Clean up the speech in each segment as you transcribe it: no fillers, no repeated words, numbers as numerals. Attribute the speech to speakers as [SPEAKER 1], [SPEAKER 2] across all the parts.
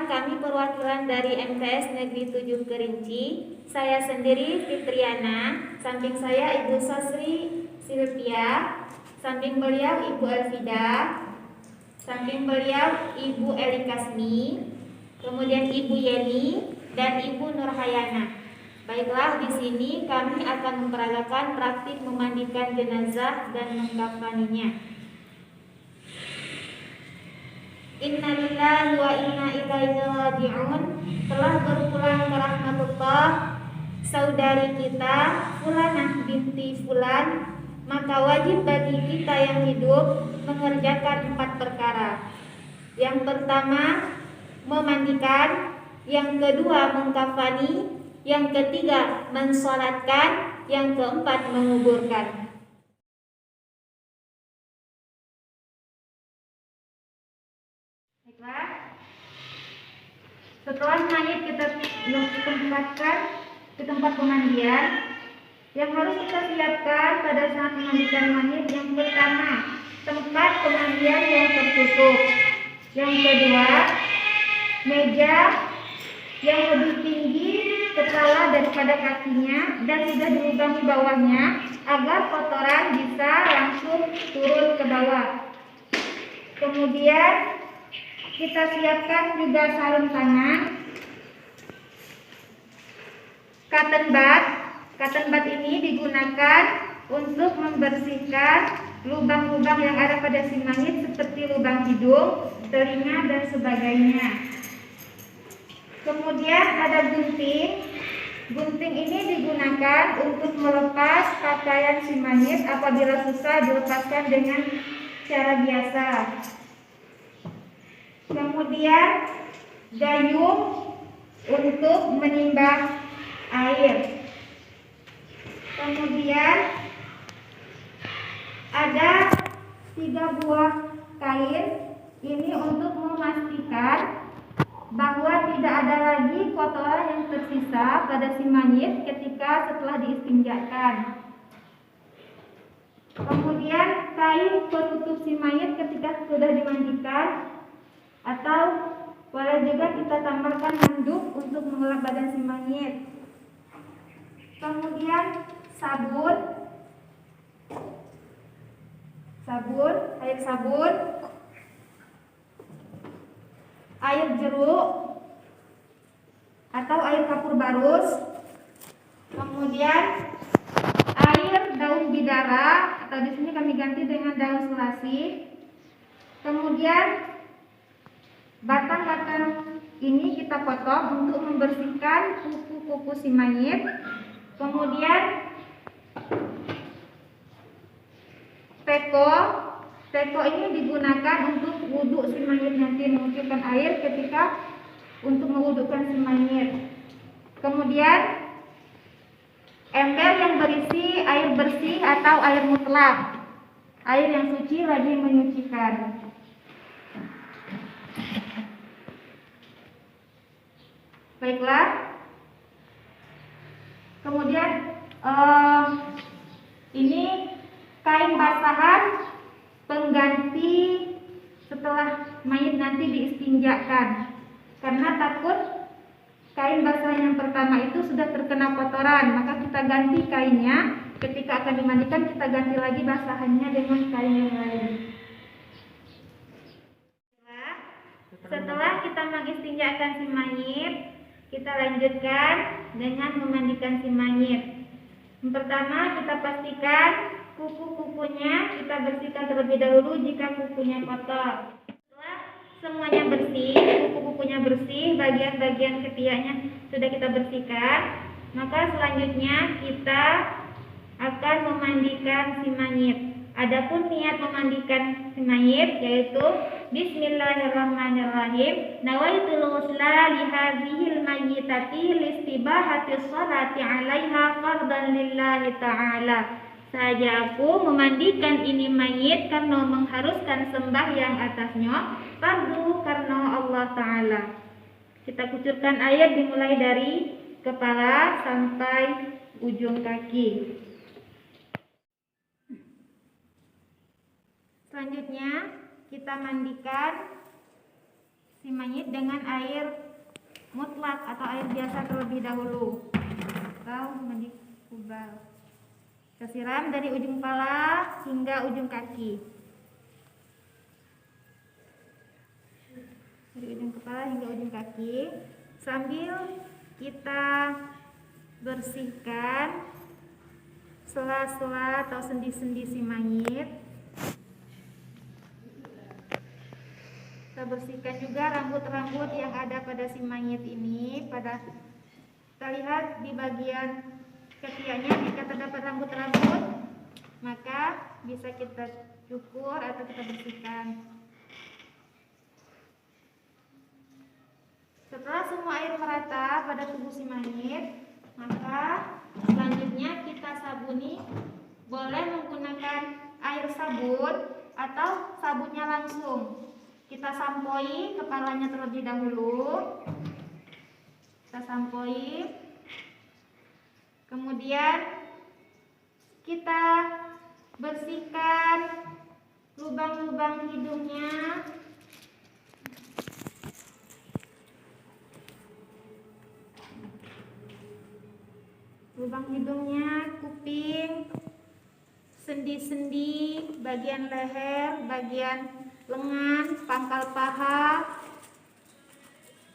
[SPEAKER 1] Perkenalkan, kami perwakilan dari MTS Negeri 7 Kerinci. Saya sendiri Fitriana, samping saya Ibu Sasri Silvia, samping beliau Ibu Elvida, samping beliau Ibu Eli Kasmi, kemudian Ibu Yeni dan Ibu Nurhayana. Baiklah, di sini kami akan memperagakan praktik memandikan jenazah dan mengkafaninya. Innalillahi wa inna ilaihi raji'un. Telah berpulang ke rahmatullah saudari kita Fulanah binti Fulan, maka wajib bagi kita yang hidup mengerjakan 4 perkara. Yang pertama, memandikan. Yang kedua, mengkafani. Yang ketiga, mensolatkan. Yang keempat, menguburkan. Baiklah, setelah mayat kita tempatkan ke tempat pemandian, yang harus kita siapkan pada saat memandikan mayat, yang pertama, tempat pemandian yang tertutup. Yang kedua, meja yang lebih tinggi kepala daripada kakinya dan tidak dilubangi bawahnya agar kotoran bisa langsung turun ke bawah. Kemudian kita siapkan juga sarung tangan, cotton bud. Cotton bud ini digunakan untuk membersihkan lubang-lubang yang ada pada si mayit seperti lubang hidung, telinga dan sebagainya. Kemudian ada gunting. Gunting ini digunakan untuk melepas pakaian si mayit apabila susah dilepaskan dengan cara biasa. Kemudian gayung untuk menimbang air. Kemudian ada 3 buah kain. Ini untuk memastikan bahwa tidak ada lagi kotoran yang tersisa pada si mayit ketika setelah diistinjakan. Kemudian kain penutup si mayit ketika sudah dimandikan, atau boleh juga kita tambahkan handuk untuk mengelap badan si mayit. Kemudian sabun, air sabun, air jeruk atau air kapur barus, kemudian air daun bidara atau di sini kami ganti dengan daun selasi. Kemudian batang-batang ini kita potong untuk membersihkan kuku-kuku si mayit. Kemudian teko ini digunakan untuk wudhu si mayit, nanti mengucurkan air ketika untuk mewudhukan si mayit. Kemudian ember yang berisi air bersih atau air mutlak, air yang suci lagi menyucikan. Baiklah, kemudian ini kain basahan pengganti setelah mayit nanti diistinjakan, karena takut kain basah yang pertama itu sudah terkena kotoran, maka kita ganti kainnya. Ketika akan dimandikan, kita ganti lagi basahannya dengan kain yang lain. Setelah kita mengistinjakan si mayit, kita lanjutkan dengan memandikan si mayit. Yang pertama, kita pastikan kuku-kukunya kita bersihkan terlebih dahulu jika kukunya kotor. Setelah semuanya bersih, kuku-kukunya bersih, bagian-bagian ketiaknya sudah kita bersihkan, maka selanjutnya kita akan memandikan si mayit. Adapun niat memandikan si mayit yaitu Bismillahirrahmanirrahim. Nawaitul ghusla li hadhil mayyitati listibahati sholati 'alaiha fardhan lillahi ta'ala. Saja aku memandikan ini mayit karena mengharuskan sembahyang atasnya, fardu karena Allah Ta'ala. Kita kucurkan air dimulai dari kepala sampai ujung kaki. Selanjutnya kita mandikan si mayit dengan air mutlak atau air biasa terlebih dahulu atau mandi kubal. Kita siram dari ujung kepala hingga ujung kaki. Dari ujung kepala hingga ujung kaki, sambil kita bersihkan sela-sela atau sendi-sendi si mayit. Kita bersihkan juga rambut-rambut yang ada pada si mayit ini. Kita lihat di bagian ketiaknya, jika terdapat rambut-rambut, maka bisa kita cukur atau kita bersihkan. Setelah semua air merata pada tubuh si mayit, maka selanjutnya kita sabuni. Boleh menggunakan air sabun atau sabunnya langsung. Kita sampoi kepalanya terlebih dahulu. Kita sampoi. Kemudian kita bersihkan lubang-lubang hidungnya. Lubang hidungnya, kuping, sendi-sendi, bagian leher, bagian lengan, pangkal paha,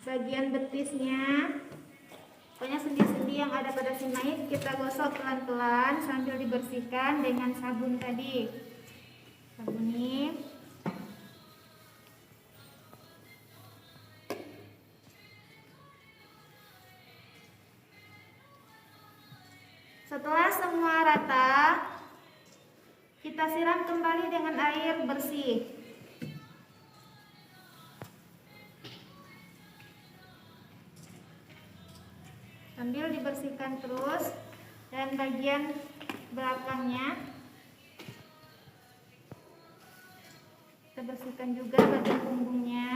[SPEAKER 1] bagian betisnya. Pokoknya sendi-sendi yang ada pada si mayit kita gosok pelan-pelan sambil dibersihkan dengan sabun tadi. Sabuni. Setelah semua rata, kita siram kembali dengan air bersih. Sambil dibersihkan terus, dan bagian belakangnya kita bersihkan juga, bagian punggungnya.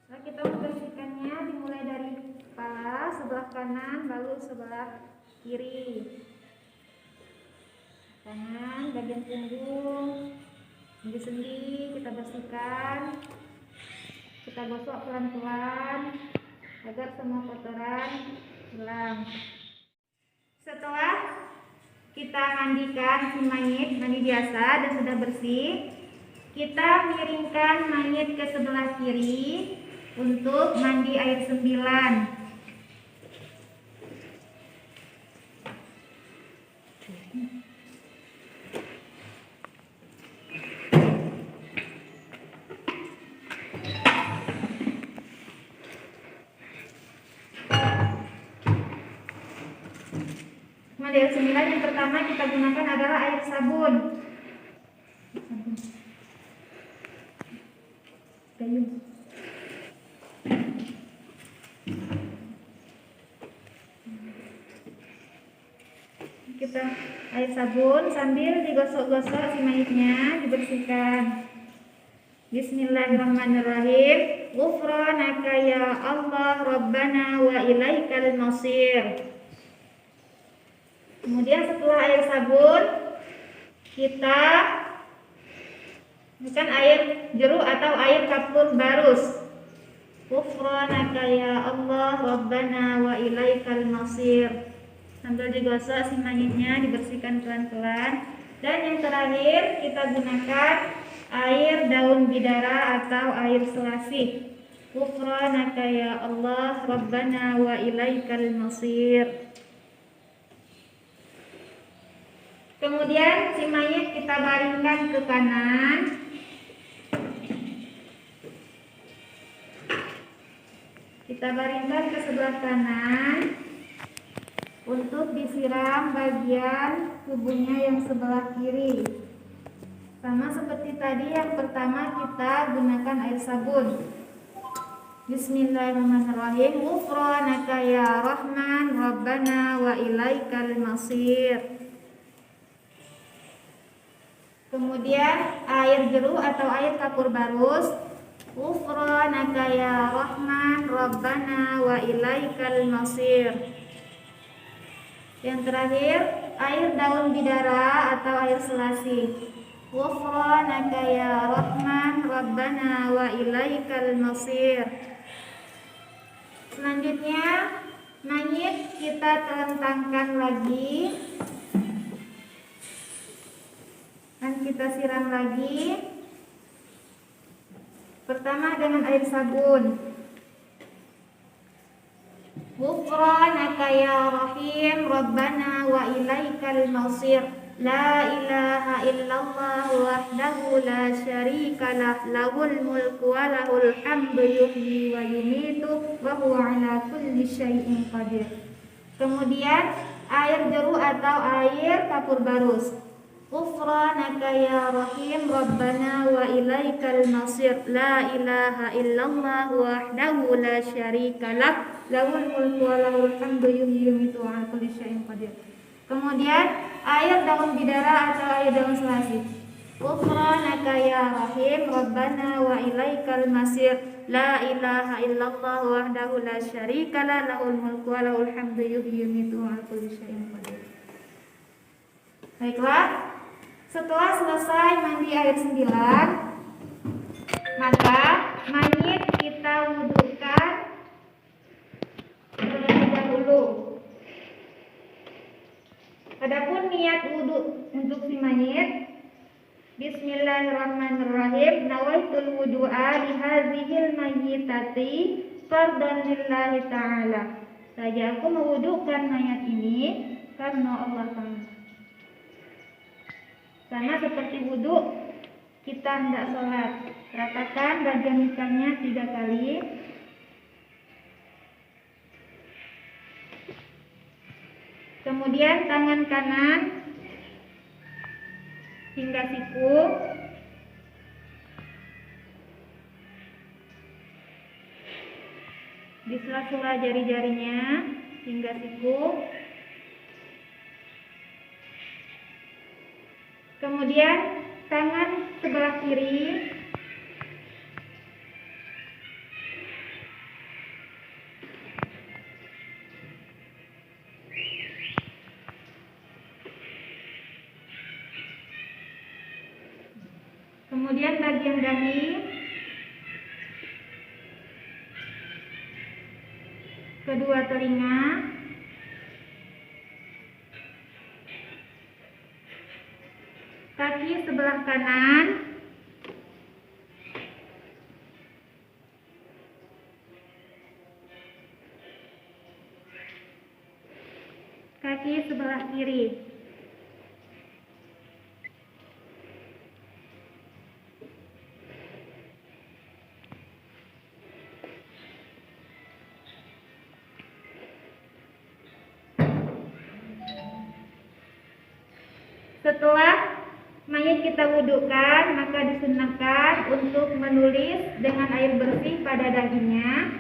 [SPEAKER 1] Setelah kita membersihkannya, dimulai dari kepala sebelah kanan lalu sebelah kiri. Kanan, bagian punggung, sendi-sendi kita bersihkan. Kita gosok pelan-pelan agar semua kotoran hilang. Setelah kita mandikan si mayit, mandi biasa dan sudah bersih, kita miringkan mayit ke sebelah kiri untuk mandi air 9. Mandi air 9 yang pertama kita gunakan adalah air sabun. Gayung. Kita air sabun sambil digosok-gosok si mayitnya, dibersihkan. Bismillahirrahmanirrahim. Ghufranaka ya Allah Rabbana wa ilaikal masir. Kemudian setelah air sabun, kita bukan air jeruk atau air kapur barus. Ghufranaka ya Allah Rabbana wa ilaikal masir. Sambil digosok si mayitnya, dibersihkan pelan-pelan. Dan yang terakhir kita gunakan air daun bidara atau air selasih. Ghufranaka ya Allah Rabbana wa ilaikal masir. Kemudian si mayit kita baringkan ke kanan. Kita baringkan ke sebelah kanan untuk disiram bagian tubuhnya yang sebelah kiri. Sama seperti tadi, yang pertama kita gunakan air sabun. Bismillahirrahmanirrahim. Ghufranaka ya Rahman Rabbana wa ilaikal masir. Kemudian air jeruk atau air kapur barus. Ghufranaka ya Rahman Rabbana wa ilaikal masir. Yang terakhir air daun bidara atau air selasi. Ghufranaka ya Rahman Rabbana wa ilaikal masir. Selanjutnya mayit kita telentangkan lagi dan kita siram lagi. Pertama dengan air sabun. Ghufranaka ya Rahim Rabbana wa ilaikal masir. La ilaha illallah wahdahu la syarikalah lahul mulku wa lahul hamdu yuhyi wa yumitu wa huwa ala kulli syai'in qadir. Kemudian air jeruk atau air kapur barus. Ghufranaka ya Rahim Rabbana wa ilaikal masir. La ilaha illallah wahdahu la syarikalah lahul mulku wa lahul hamdu yuhyi wa yumitu wa ala kulli syai'in qadir. Kemudian air daun bidara atau air daun selasi. Ghufranaka ya Rahim Rabbana wa ilaikal masir. La ilaha illallah wahdahu la syarikalah lahul mulku wa lahul hamdu yuhyi wa yumitu wa ala kulli syai'in qadir. Baiklah, setelah selesai mandi air 9, maka mayit kita wudukan terlebih dahulu. Adapun niat wudu untuk si mayit, Bismillahirrahmanirrahim. Nawaitul wudu'a li hadzihil mayyitati fardan lillahi ta'ala. Saja aku mewudukan mayat ini karena Allah Ta'ala. Sama seperti wudu kita hendak sholat, ratakan bagian ikannya 3 kali. Kemudian tangan kanan hingga siku. Di sela-sela jari-jarinya hingga siku. Kemudian tangan sebelah kiri kemudian bagian dahi, kedua telinga, kaki sebelah kanan, kaki sebelah kiri. Setelah mayat kita wudukan, maka disunahkan untuk menulis dengan air bersih pada dahinya.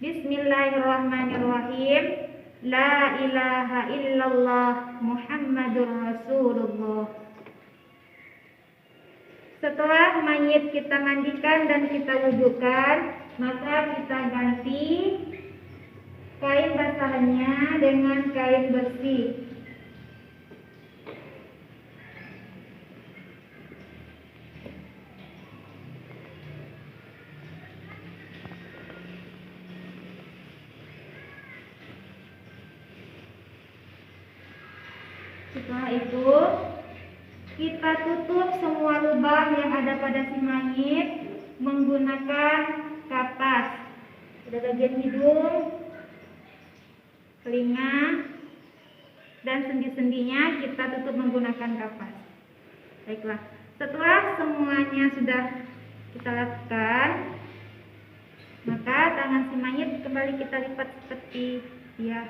[SPEAKER 1] Bismillahirrahmanirrahim. La ilaha illallah Muhammadur Rasulullah. Setelah mayat kita mandikan dan kita wudukan, maka kita ganti kain basahannya dengan kain bersih. Setelah itu kita tutup semua lubang yang ada pada si mayit menggunakan kapas. Pada bagian hidung, telinga, dan sendi-sendinya kita tutup menggunakan kapas. Baiklah, setelah semuanya sudah kita lakukan, maka tangan si mayit kembali kita lipat seperti dia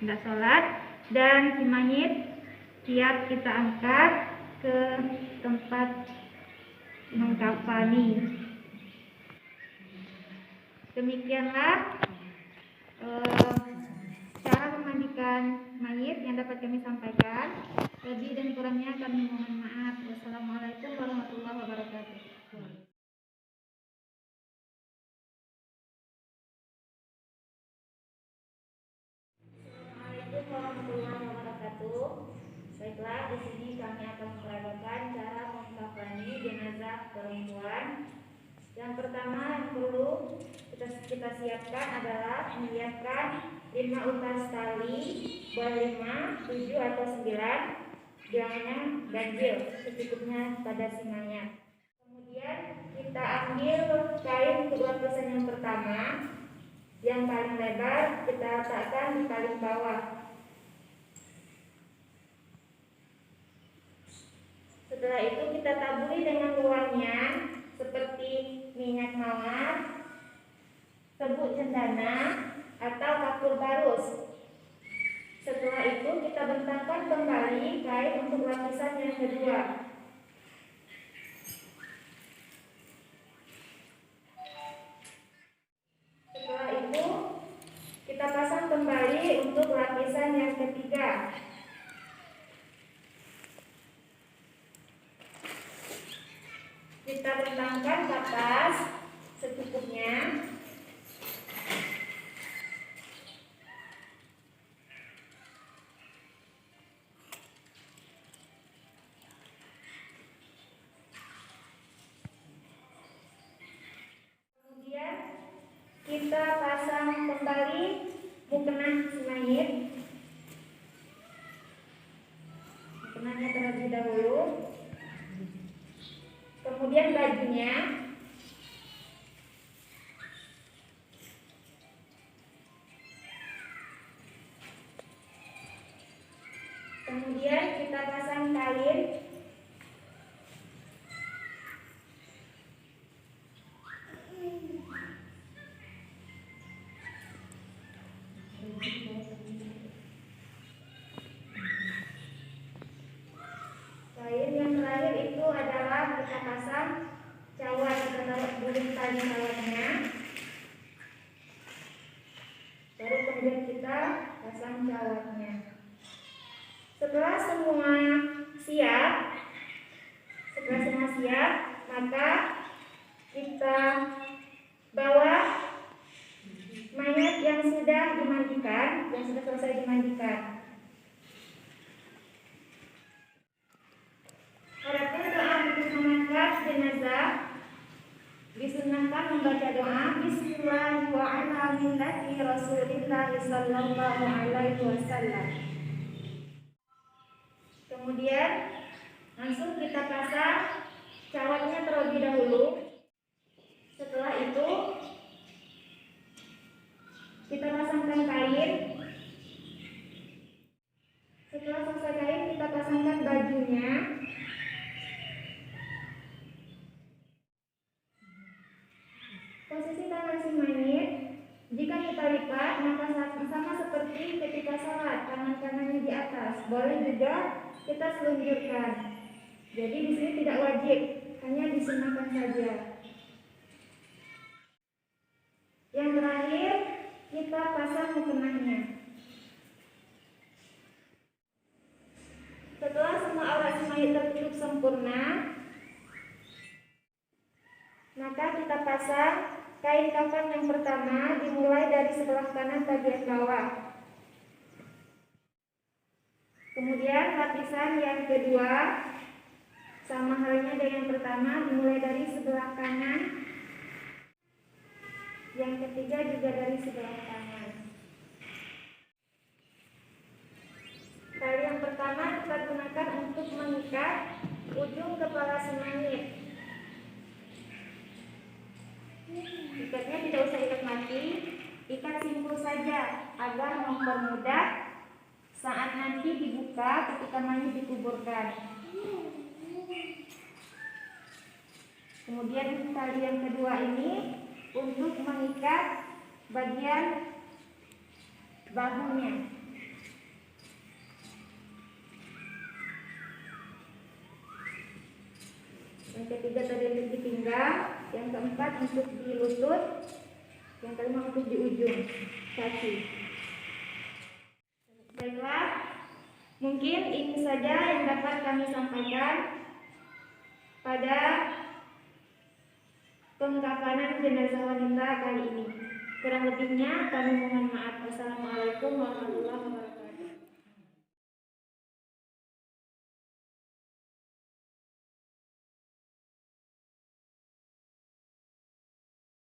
[SPEAKER 1] hendak sholat, dan si mayit siap kita angkat ke tempat mengkafani. Demikianlah cara memandikan mayit yang dapat kami sampaikan. Lebih dan kurangnya kami mohon maaf. Wassalamualaikum warahmatullahi wabarakatuh. Assalamualaikum warahmatullahi wabarakatuh. perempuan. Yang pertama yang perlu kita siapkan adalah menyiapkan 5 utas tali, boleh 5, 7 atau 9, bilangnya ganjil secukupnya pada si mayat. Kemudian kita ambil kain untuk lapisan yang pertama, yang paling lebar kita letakkan di paling bawah. Setelah itu kita taburi dengan luarnya seperti minyak mawar, serbuk cendana, atau kapur barus. Setelah itu kita bentangkan kembali kain untuk lapisan yang kedua. Setelah itu kita pasang kembali untuk lapisan yang ketiga. Kita bentangkan ke atas secukupnya. Kemudian kita pasang kembali mukena si mayit. Mukenanya terlebih dahulu. Kemudian bajunya. Kemudian kita pasang kain. Kain yang terakhir itu adalah kita pasang cawat, kita taruh buling tali cawatnya. Baru kemudian kita pasang cawatnya. Setelah semua siap, maka kita bawa mayat yang sudah dimandikan, yang sudah selesai dimandikan. Adapun doa untuk mengangkat jenazah, disunahkan membaca doa Bismillah wa ala millati Rasulillah sallallahu alaihi wasallam. Kemudian langsung kita pasang cawatnya terlebih dahulu. Setelah itu kita pasangkan kain. Setelah selesai kain kita pasangkan bajunya. Posisi tangan si mayit jika kita lipat maka sama seperti ketika salat, tangan kanannya di atas. Boleh juga kita selunjurkan. Jadi di sini tidak wajib, hanya disunahkan saja. Yang terakhir kita pasang mukenanya. Setelah semua aurat si mayit tertutup sempurna, maka kita pasang kain kafan yang pertama dimulai dari sebelah kanan bagian bawah. Kemudian lapisan yang kedua sama halnya dengan yang pertama dimulai dari sebelah kanan. Yang ketiga juga dari sebelah kanan. Tali yang pertama kita gunakan untuk mengikat ujung kepala si mayit. Ikatnya tidak usah ikat mati, ikat simpul saja agar mempermudah saat nanti dibuka ketika mayit dikuburkan. Kemudian tali yang kedua ini untuk mengikat bagian bahunya. Yang ketiga tadi untuk di pinggang, yang keempat untuk di lutut, yang kelima untuk di ujung kaki. Baiklah, mungkin ini saja yang dapat kami sampaikan pada pengkafanan jenazah wanita kali ini. Kurang lebihnya kami mohon maaf. Wassalamualaikum warahmatullahi wabarakatuh.